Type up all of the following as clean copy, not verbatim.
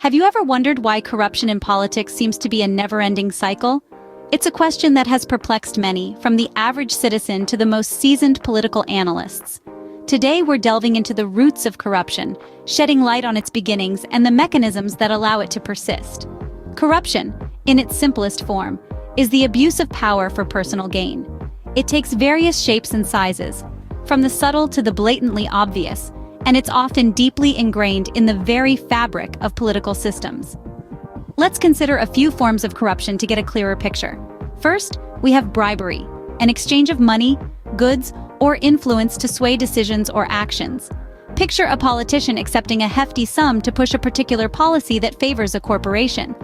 Have you ever wondered why corruption in politics seems to be a never-ending cycle? It's a question that has perplexed many, from the average citizen to the most seasoned political analysts. Today we're delving into the roots of corruption, shedding light on its beginnings and the mechanisms that allow it to persist. Corruption, in its simplest form, is the abuse of power for personal gain. It takes various shapes and sizes, from the subtle to the blatantly obvious, and it's often deeply ingrained in the very fabric of political systems. Let's consider a few forms of corruption to get a clearer picture. First, we have bribery, an exchange of money, goods, or influence to sway decisions or actions. Picture a politician accepting a hefty sum to push a particular policy that favors a corporation.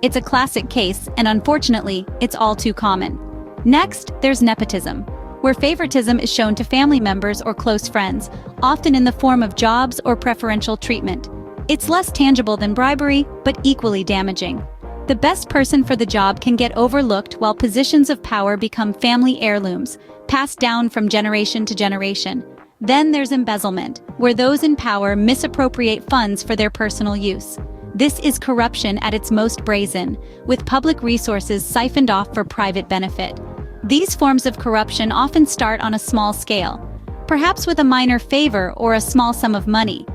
It's a classic case, and unfortunately, it's all too common. Next, there's nepotism, where favoritism is shown to family members or close friends, often in the form of jobs or preferential treatment. It's less tangible than bribery, but equally damaging. The best person for the job can get overlooked while positions of power become family heirlooms, passed down from generation to generation. Then there's embezzlement, where those in power misappropriate funds for their personal use. This is corruption at its most brazen, with public resources siphoned off for private benefit. These forms of corruption often start on a small scale, perhaps with a minor favor or a small sum of money.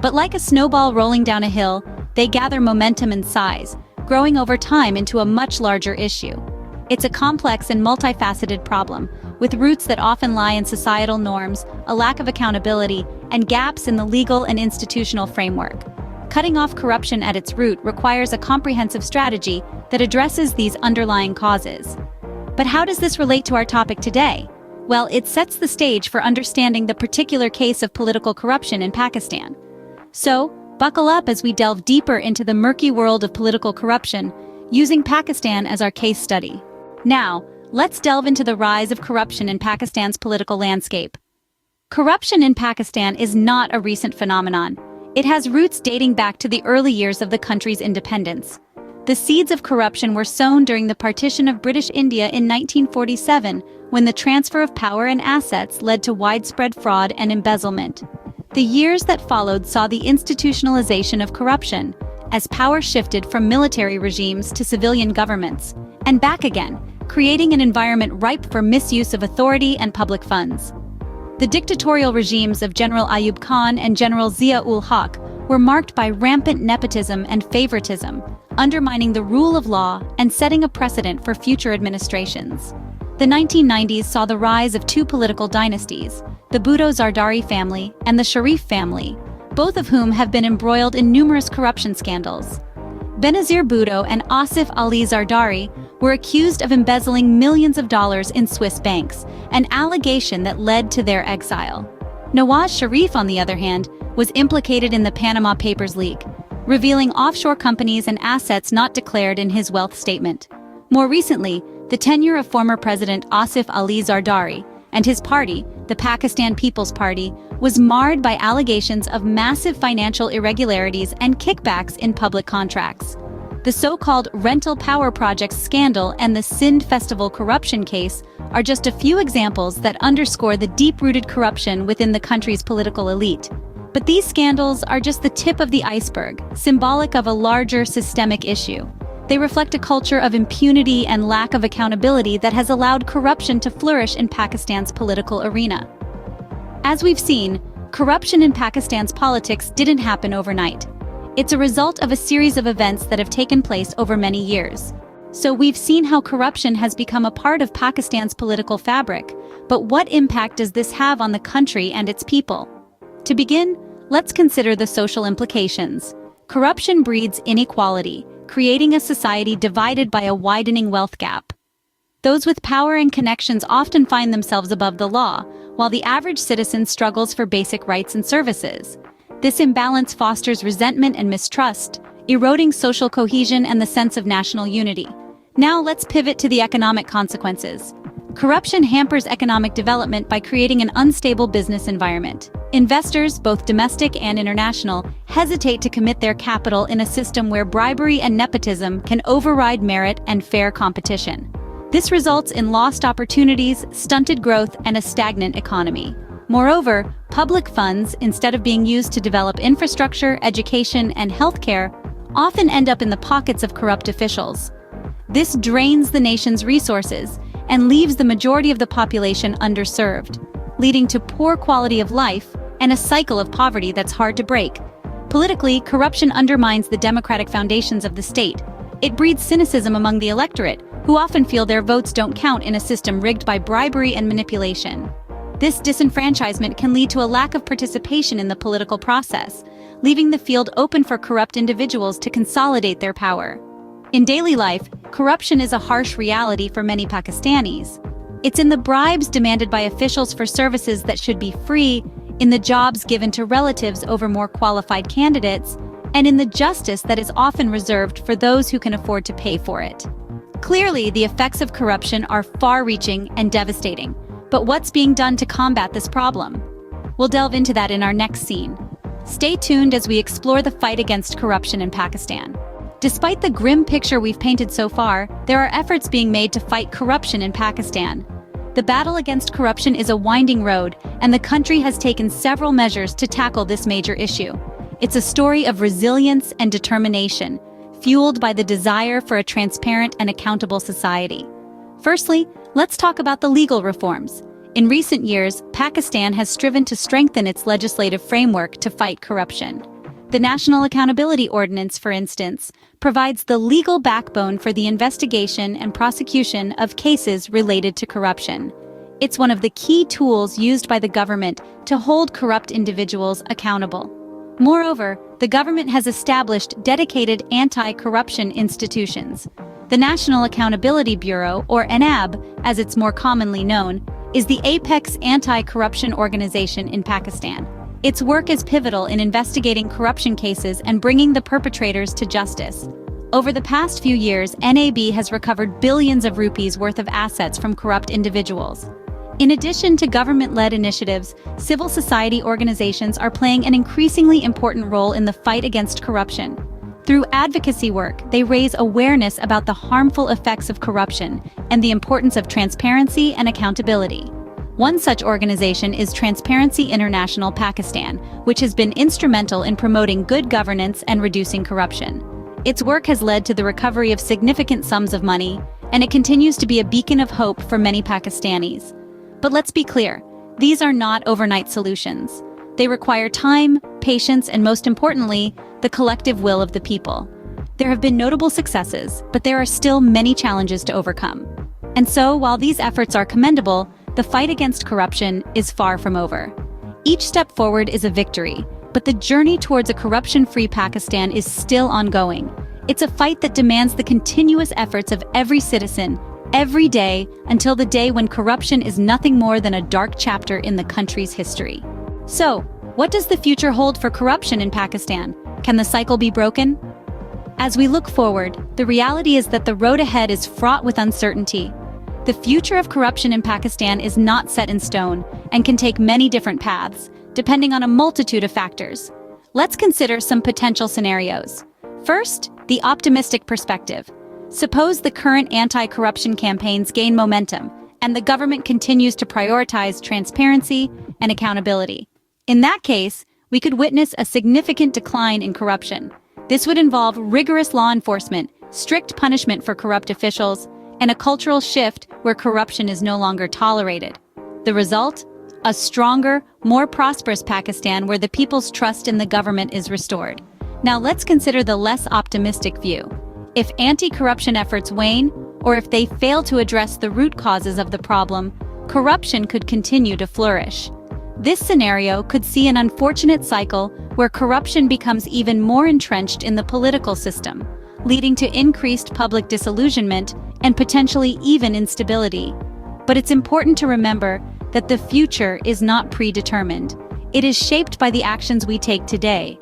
But like a snowball rolling down a hill, they gather momentum and size, growing over time into a much larger issue. It's a complex and multifaceted problem, with roots that often lie in societal norms, a lack of accountability, and gaps in the legal and institutional framework. Cutting off corruption at its root requires a comprehensive strategy that addresses these underlying causes. But how does this relate to our topic today? Well, it sets the stage for understanding the particular case of political corruption in Pakistan. So, buckle up as we delve deeper into the murky world of political corruption, using Pakistan as our case study. Now, let's delve into the rise of corruption in Pakistan's political landscape. Corruption in Pakistan is not a recent phenomenon. It has roots dating back to the early years of the country's independence. The seeds of corruption were sown during the partition of British India in 1947, when the transfer of power and assets led to widespread fraud and embezzlement. The years that followed saw the institutionalization of corruption, as power shifted from military regimes to civilian governments, and back again, creating an environment ripe for misuse of authority and public funds. The dictatorial regimes of General Ayub Khan and General Zia-ul-Haq were marked by rampant nepotism and favoritism, undermining the rule of law and setting a precedent for future administrations. The 1990s saw the rise of two political dynasties, the Bhutto Zardari family and the Sharif family, both of whom have been embroiled in numerous corruption scandals. Benazir Bhutto and Asif Ali Zardari were accused of embezzling millions of dollars in Swiss banks, an allegation that led to their exile. Nawaz Sharif, on the other hand, was implicated in the Panama Papers leak, revealing offshore companies and assets not declared in his wealth statement. More recently, the tenure of former President Asif Ali Zardari and his party, the Pakistan People's Party, was marred by allegations of massive financial irregularities and kickbacks in public contracts. The so-called Rental Power Project scandal and the Sindh Festival corruption case are just a few examples that underscore the deep-rooted corruption within the country's political elite. But these scandals are just the tip of the iceberg, symbolic of a larger systemic issue. They reflect a culture of impunity and lack of accountability that has allowed corruption to flourish in Pakistan's political arena. As we've seen, corruption in Pakistan's politics didn't happen overnight. It's a result of a series of events that have taken place over many years. So we've seen how corruption has become a part of Pakistan's political fabric, but what impact does this have on the country and its people? To begin, let's consider the social implications. Corruption breeds inequality, creating a society divided by a widening wealth gap. Those with power and connections often find themselves above the law, while the average citizen struggles for basic rights and services. This imbalance fosters resentment and mistrust, eroding social cohesion and the sense of national unity. Now let's pivot to the economic consequences. Corruption hampers economic development by creating an unstable business environment. Investors, both domestic and international, hesitate to commit their capital in a system where bribery and nepotism can override merit and fair competition. This results in lost opportunities, stunted growth, and a stagnant economy. Moreover, public funds, instead of being used to develop infrastructure, education, and healthcare, often end up in the pockets of corrupt officials. This drains the nation's resources and leaves the majority of the population underserved, leading to poor quality of life and a cycle of poverty that's hard to break. Politically, corruption undermines the democratic foundations of the state. It breeds cynicism among the electorate, who often feel their votes don't count in a system rigged by bribery and manipulation. This disenfranchisement can lead to a lack of participation in the political process, leaving the field open for corrupt individuals to consolidate their power. In daily life, corruption is a harsh reality for many Pakistanis. It's in the bribes demanded by officials for services that should be free, in the jobs given to relatives over more qualified candidates, and in the justice that is often reserved for those who can afford to pay for it. Clearly, the effects of corruption are far-reaching and devastating. But what's being done to combat this problem? We'll delve into that in our next scene. Stay tuned as we explore the fight against corruption in Pakistan. Despite the grim picture we've painted so far, there are efforts being made to fight corruption in Pakistan. The battle against corruption is a winding road, and the country has taken several measures to tackle this major issue. It's a story of resilience and determination, fueled by the desire for a transparent and accountable society. Firstly, let's talk about the legal reforms. In recent years, Pakistan has striven to strengthen its legislative framework to fight corruption. The National Accountability Ordinance, for instance, provides the legal backbone for the investigation and prosecution of cases related to corruption. It's one of the key tools used by the government to hold corrupt individuals accountable. Moreover, the government has established dedicated anti-corruption institutions. The National Accountability Bureau, or NAB, as it's more commonly known, is the apex anti-corruption organization in Pakistan. Its work is pivotal in investigating corruption cases and bringing the perpetrators to justice. Over the past few years, NAB has recovered billions of rupees worth of assets from corrupt individuals. In addition to government-led initiatives, civil society organizations are playing an increasingly important role in the fight against corruption. Through advocacy work, they raise awareness about the harmful effects of corruption and the importance of transparency and accountability. One such organization is Transparency International Pakistan, which has been instrumental in promoting good governance and reducing corruption. Its work has led to the recovery of significant sums of money, and it continues to be a beacon of hope for many Pakistanis. But let's be clear, these are not overnight solutions. They require time, patience, and most importantly, the collective will of the people. There have been notable successes, but there are still many challenges to overcome. And so, while these efforts are commendable, the fight against corruption is far from over. Each step forward is a victory, but the journey towards a corruption-free Pakistan is still ongoing. It's a fight that demands the continuous efforts of every citizen, every day, until the day when corruption is nothing more than a dark chapter in the country's history. So, what does the future hold for corruption in Pakistan? Can the cycle be broken? As we look forward, the reality is that the road ahead is fraught with uncertainty. The future of corruption in Pakistan is not set in stone and can take many different paths, depending on a multitude of factors. Let's consider some potential scenarios. First, the optimistic perspective. Suppose the current anti-corruption campaigns gain momentum, and the government continues to prioritize transparency and accountability. In that case, we could witness a significant decline in corruption. This would involve rigorous law enforcement, strict punishment for corrupt officials, and a cultural shift where corruption is no longer tolerated. The result? A stronger, more prosperous Pakistan where the people's trust in the government is restored. Now let's consider the less optimistic view. If anti-corruption efforts wane, or if they fail to address the root causes of the problem, corruption could continue to flourish. This scenario could see an unfortunate cycle where corruption becomes even more entrenched in the political system, leading to increased public disillusionment and potentially even instability. But it's important to remember that the future is not predetermined. It is shaped by the actions we take today.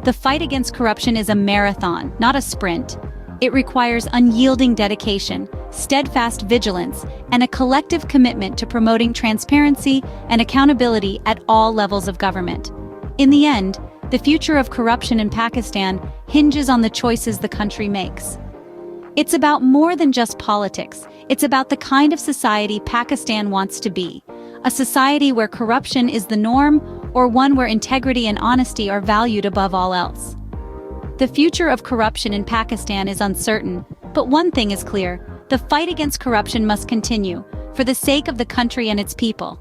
The fight against corruption is a marathon, not a sprint. It requires unyielding dedication, steadfast vigilance, and a collective commitment to promoting transparency and accountability at all levels of government. In the end, the future of corruption in Pakistan hinges on the choices the country makes. It's about more than just politics. It's about the kind of society Pakistan wants to be. A society where corruption is the norm, or one where integrity and honesty are valued above all else. The future of corruption in Pakistan is uncertain, but one thing is clear: the fight against corruption must continue, for the sake of the country and its people.